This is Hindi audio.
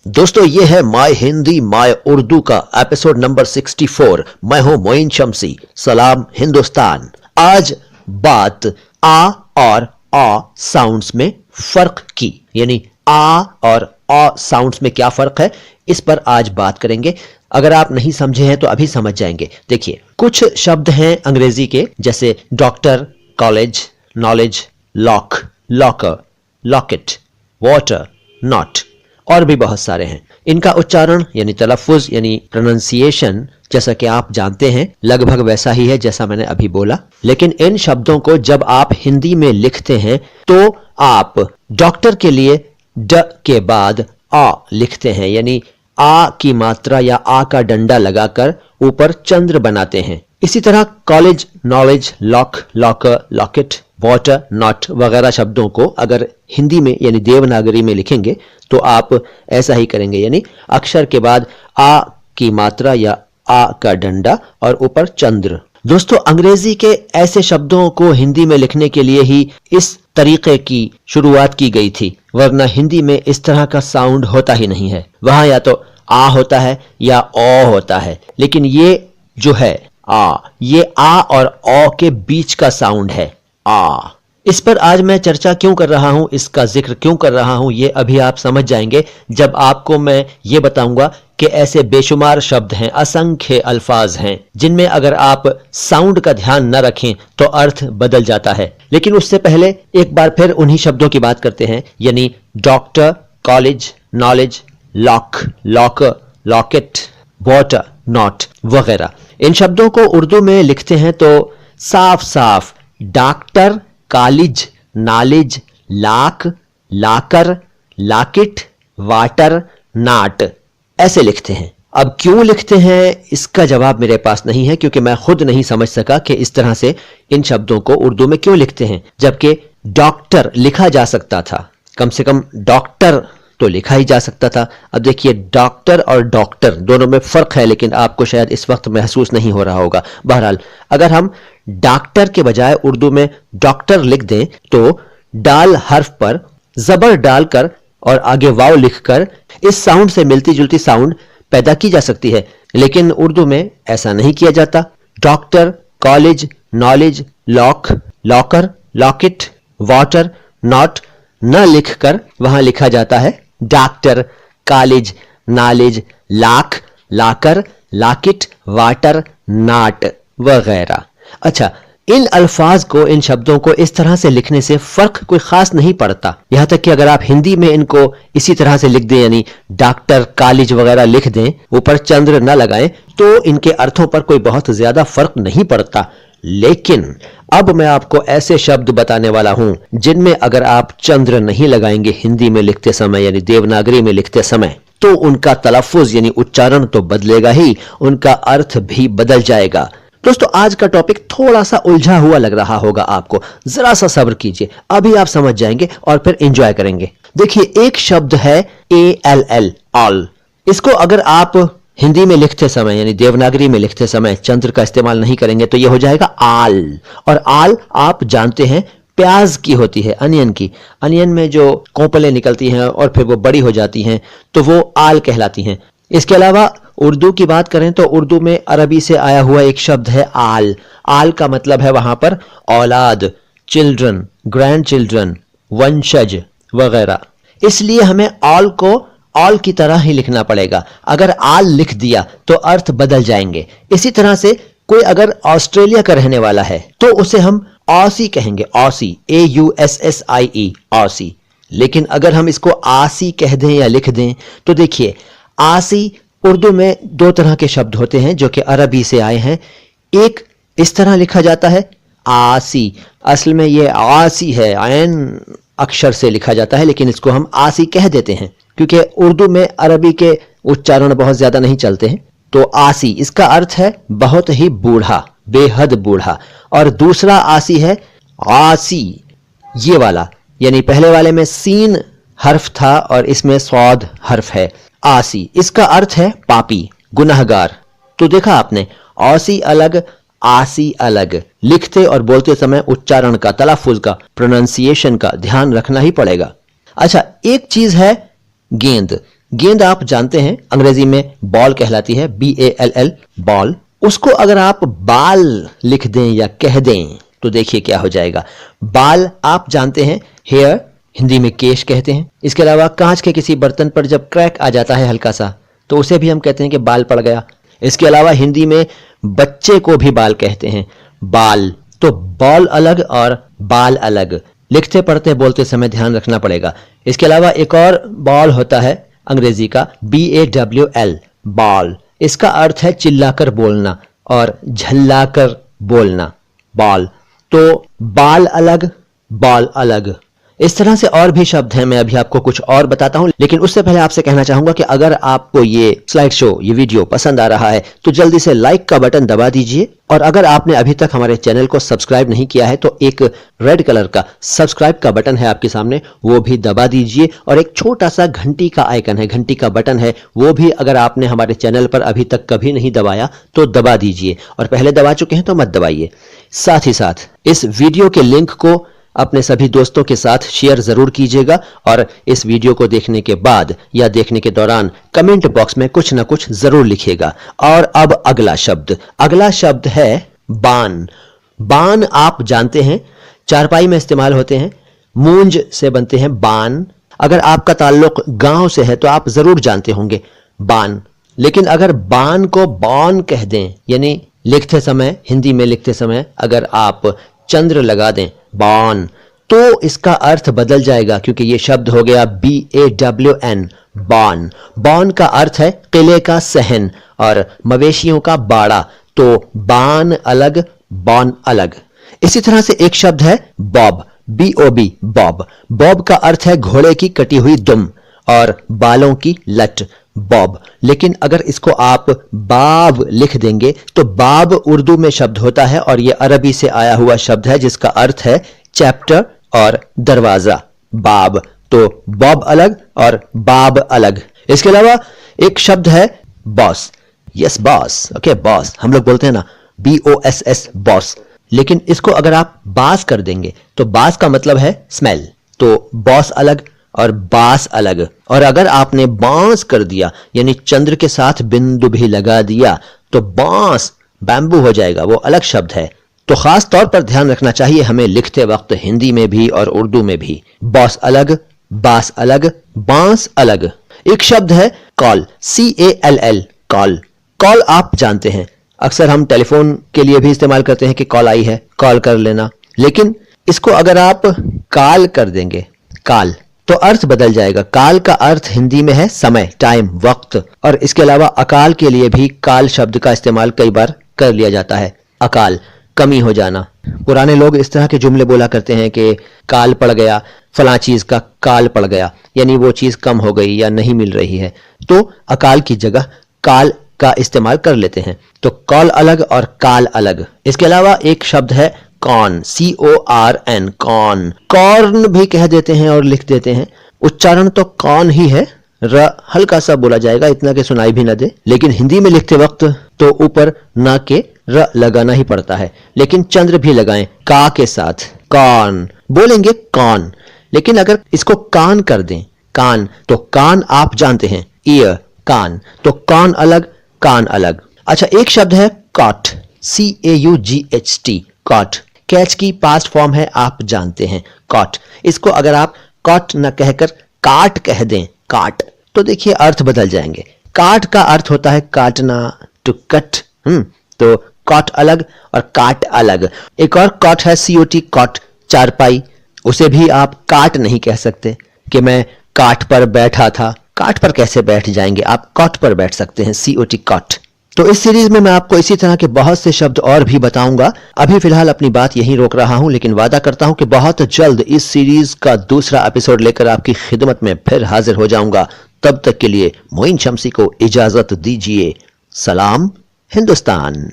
दोस्तों ये है माय हिंदी माय उर्दू का एपिसोड नंबर 64। मैं हूं मोइन शम्सी। सलाम हिंदुस्तान। आज बात आ और आ साउंड्स में फर्क की, यानी आ और आ साउंड्स में क्या फर्क है, इस पर आज बात करेंगे। अगर आप नहीं समझे हैं तो अभी समझ जाएंगे। देखिए, कुछ शब्द हैं अंग्रेजी के, जैसे doctor, college, knowledge, lock, locker, locket, water, not, और भी बहुत सारे हैं। इनका उच्चारण यानी तलफ़ुज़ यानी प्रोनंसिएशन, जैसा कि आप जानते हैं, लगभग वैसा ही है जैसा मैंने अभी बोला। लेकिन इन शब्दों को जब आप हिंदी में लिखते हैं तो आप डॉक्टर के लिए ड के बाद आ लिखते हैं, यानी आ की मात्रा या आ का डंडा लगाकर ऊपर चंद्र बनाते हैं। इसी तरह college, knowledge, lock, locker, locket, water, not वगैरह शब्दों को अगर हिंदी में यानी देवनागरी में लिखेंगे तो आप ऐसा ही करेंगे, यानी अक्षर के बाद आ की मात्रा या आ का डंडा और ऊपर चंद्र। दोस्तों, अंग्रेजी के ऐसे शब्दों को हिंदी में लिखने के लिए ही इस तरीके की शुरुआत की गई थी, वरना हिंदी में इस तरह का साउंड होता ही नहीं है। वहां या तो आ होता है या ओ होता है, लेकिन ये जो है आ, ये आ और ओ के बीच का साउंड है, आ। इस पर आज मैं चर्चा क्यों कर रहा हूं, इसका जिक्र क्यों कर रहा हूं, ये अभी आप समझ जाएंगे जब आपको मैं ये बताऊंगा कि ऐसे बेशुमार शब्द हैं, असंख्य अल्फाज हैं, जिनमें अगर आप साउंड का ध्यान न रखें तो अर्थ बदल जाता है। लेकिन उससे पहले एक बार फिर उन्हीं शब्दों की बात करते हैं, यानी doctor, college, knowledge, lock, locker, locket, water, not वगैरह। इन शब्दों को उर्दू में लिखते हैं तो साफ साफ डॉक्टर, कॉलेज, नॉलेज, लाक, लाकर, लॉकेट, वाटर, नाट ऐसे लिखते हैं। अब क्यों लिखते हैं इसका जवाब मेरे पास नहीं है, क्योंकि मैं खुद नहीं समझ सका कि इस तरह से इन शब्दों को उर्दू में क्यों लिखते हैं, जबकि डॉक्टर लिखा जा सकता था, कम से कम डॉक्टर तो लिखा ही जा सकता था। अब देखिए, डॉक्टर और डॉक्टर दोनों में फर्क है, लेकिन आपको शायद इस वक्त महसूस नहीं हो रहा होगा। बहरहाल, अगर हम डॉक्टर के बजाय उर्दू में डॉक्टर लिख दें तो डाल हर्फ पर जबर डालकर और आगे वाव लिखकर इस साउंड से मिलती जुलती साउंड पैदा की जा सकती है, लेकिन उर्दू में ऐसा नहीं किया जाता। Doctor, college, knowledge, lock, locker, locket, water, not न लिखकर वहां लिखा जाता है डॉक्टर, कॉलेज, नॉलेज, लाख, लाकर, लॉकेट, वाटर, नाट वगैरह। अच्छा, इन अल्फाज को, इन शब्दों को इस तरह से लिखने से फर्क कोई खास नहीं पड़ता। यहां तक कि अगर आप हिंदी में इनको इसी तरह से लिख दें, यानी डॉक्टर, कॉलेज वगैरह लिख दें, ऊपर चंद्र न लगाएं, तो इनके अर्थों पर कोई बहुत ज्यादा फर्क नहीं पड़ता। लेकिन अब मैं आपको ऐसे शब्द बताने वाला हूं जिनमें अगर आप चंद्र नहीं लगाएंगे हिंदी में लिखते समय, यानी देवनागरी में लिखते समय, तो उनका तलफ़ुज़ यानी उच्चारण तो बदलेगा ही, उनका अर्थ भी बदल जाएगा। दोस्तों, आज का टॉपिक थोड़ा सा उलझा हुआ लग रहा होगा आपको, जरा सा सब्र कीजिए, अभी आप समझ जाएंगे और फिर एंजॉय करेंगे। देखिए, एक शब्द है ALL, ऑल। इसको अगर आप हिंदी में लिखते समय यानी देवनागरी में लिखते समय चंद्र का इस्तेमाल नहीं करेंगे तो यह हो जाएगा आल। और आल आप जानते हैं प्याज की होती है, अनियन की। अनियन में जो कोंपलें निकलती हैं और फिर वो बड़ी हो जाती हैं तो वो आल कहलाती हैं। इसके अलावा उर्दू की बात करें तो उर्दू में अरबी से आया हुआ एक शब्द है आल। आल का मतलब है वहां पर औलाद, चिल्ड्रन, ग्रैंड चिल्ड्रन, वंशज वगैरह। इसलिए हमें आल को ऑल की तरह ही लिखना पड़ेगा। अगर आल लिख दिया तो अर्थ बदल जाएंगे। इसी तरह से कोई अगर ऑस्ट्रेलिया का रहने वाला है तो उसे हम ऑसी कहेंगे, ऑसी, AUSSIE, ऑसी। लेकिन अगर हम इसको आसी कह दें या लिख दें तो देखिए, आसी उर्दू में दो तरह के शब्द होते हैं जो कि अरबी से आए हैं। एक इस तरह लिखा जाता है आसी, असल में ये आसी है, आयन अक्षर से लिखा जाता है, लेकिन इसको हम आसी कह देते हैं क्योंकि उर्दू में अरबी के उच्चारण बहुत ज्यादा नहीं चलते हैं। तो आसी, इसका अर्थ है बहुत ही बूढ़ा, बेहद बूढ़ा। और दूसरा आसी है आसी, ये वाला, यानी पहले वाले में सीन हर्फ था और इसमें स्वाद हर्फ है, आसी। इसका अर्थ है पापी, गुनहगार। तो देखा आपने, आसी अलग, आसी अलग। लिखते और बोलते समय उच्चारण का, तलफ़ुज़ का, प्रोनाउंसिएशन का ध्यान रखना ही पड़ेगा। अच्छा, एक चीज है गेंद। गेंद आप जानते हैं अंग्रेजी में बॉल कहलाती है, BALL, बॉल। उसको अगर आप बाल लिख दें या कह दें तो देखिए क्या हो जाएगा। बाल आप जानते हैं हेयर, हिंदी में केश कहते हैं। इसके अलावा कांच के किसी बर्तन पर जब क्रैक आ जाता है हल्का सा, तो उसे भी हम कहते हैं कि बाल पड़ गया। इसके अलावा हिंदी में बच्चे को भी बाल कहते हैं, बाल। तो बॉल अलग और बाल अलग, लिखते पढ़ते बोलते समय ध्यान रखना पड़ेगा। इसके अलावा एक और बॉल होता है अंग्रेजी का, BAWL, बॉल। इसका अर्थ है चिल्लाकर बोलना और झल्लाकर बोलना, बॉल। तो बाल अलग, बॉल अलग। इस तरह से और भी शब्द हैं, मैं अभी आपको कुछ और बताता हूं, लेकिन उससे पहले आपसे कहना चाहूंगा कि अगर आपको ये स्लाइड शो, ये वीडियो पसंद आ रहा है तो जल्दी से लाइक का बटन दबा दीजिए, और अगर आपने अभी तक हमारे चैनल को सब्सक्राइब नहीं किया है तो एक रेड कलर का सब्सक्राइब का बटन है आपके सामने, वो भी दबा दीजिए। और एक छोटा सा घंटी का आइकन है, घंटी का बटन है, वो भी अगर आपने हमारे चैनल पर अभी तक कभी नहीं दबाया तो दबा दीजिए, और पहले दबा चुके हैं तो मत दबाइए। साथ ही साथ इस वीडियो के लिंक को अपने सभी दोस्तों के साथ शेयर जरूर कीजिएगा, और इस वीडियो को देखने के बाद या देखने के दौरान कमेंट बॉक्स में कुछ ना कुछ जरूर लिखिएगा। और अब अगला शब्द है बान। बान आप जानते हैं चारपाई में इस्तेमाल होते हैं, मूंज से बनते हैं बान। अगर आपका ताल्लुक गांव से है तो आप जरूर जानते होंगे बान। लेकिन अगर बान को बॉन कह दें, यानी लिखते समय, हिंदी में लिखते समय अगर आप चंद्र लगा दें, बॉन, तो इसका अर्थ बदल जाएगा, क्योंकि ये शब्द हो गया BAWN, बॉन। बॉन का अर्थ है किले का सहन और मवेशियों का बाड़ा। तो बान अलग, बॉन अलग। इसी तरह से एक शब्द है बॉब, BOB, बॉब। बॉब का अर्थ है घोड़े की कटी हुई दुम और बालों की लट, बॉब। लेकिन अगर इसको आप बाब लिख देंगे तो बाब उर्दू में शब्द होता है, और यह अरबी से आया हुआ शब्द है जिसका अर्थ है चैप्टर और दरवाजा, बाब। तो बॉब अलग और बाब अलग। इसके अलावा एक शब्द है boss. Yes boss, okay boss, हम लोग बोलते हैं ना BOSS, बॉस। लेकिन इसको अगर आप बास कर देंगे तो बास का मतलब है स्मेल, तो बॉस अलग और बास अलग। और अगर आपने बांस कर दिया, यानी चंद्र के साथ बिंदु भी लगा दिया, तो बांस बैम्बू हो जाएगा, वो अलग शब्द है। तो खास तौर पर ध्यान रखना चाहिए हमें लिखते वक्त, हिंदी में भी और उर्दू में भी। बॉस अलग, बास अलग, बांस अलग। एक शब्द है कॉल, CALL, कॉल। कॉल आप जानते हैं, अक्सर हम टेलीफोन के लिए भी इस्तेमाल करते हैं कि कॉल आई है, कॉल कर लेना। लेकिन इसको अगर आप काल कर देंगे, काल, तो अर्थ बदल जाएगा। काल का अर्थ हिंदी में है समय, टाइम, वक्त। और इसके अलावा अकाल के लिए भी काल शब्द का इस्तेमाल कई बार कर लिया जाता है। अकाल, कमी हो जाना। पुराने लोग इस तरह के जुमले बोला करते हैं कि काल पड़ गया, फलां चीज का काल पड़ गया, यानी वो चीज कम हो गई या नहीं मिल रही है। तो अकाल की जगह काल का इस्तेमाल कर लेते हैं। तो कॉल अलग और काल अलग। इसके अलावा एक शब्द है कॉर्न, CORN, कॉर्न। कॉर्न भी कह देते हैं और लिख देते हैं। उच्चारण तो कॉर्न ही है, र हल्का सा बोला जाएगा, इतना के सुनाई भी न दे। लेकिन हिंदी में लिखते वक्त तो ऊपर ना के र लगाना ही पड़ता है, लेकिन चंद्र भी लगाएं का के साथ, कॉर्न बोलेंगे कॉर्न। लेकिन अगर इसको कान कर दें, कान, तो कान आप जानते हैं, ईयर, कान। तो कॉर्न अलग, कान अलग। अच्छा, एक शब्द है कॉट, CAUGHT, कॉट। कैच की पास्ट फॉर्म है, आप जानते हैं, कॉट। इसको अगर आप कॉट न कहकर काट कह दें, काट, तो देखिए अर्थ बदल जाएंगे। काट का अर्थ होता है काटना, टू कट। तो कॉट अलग और काट अलग। एक और कॉट है COT, कॉट, चारपाई। उसे भी आप काट नहीं कह सकते कि मैं काट पर बैठा था। काट पर कैसे बैठ जाएंगे आप, कॉट पर बैठ सकते हैं, COT, कॉट। तो इस सीरीज में मैं आपको इसी तरह के बहुत से शब्द और भी बताऊंगा। अभी फिलहाल अपनी बात यहीं रोक रहा हूं, लेकिन वादा करता हूं कि बहुत जल्द इस सीरीज का दूसरा एपिसोड लेकर आपकी खिदमत में फिर हाजिर हो जाऊंगा। तब तक के लिए मोइन शम्सी को इजाजत दीजिए। सलाम हिंदुस्तान।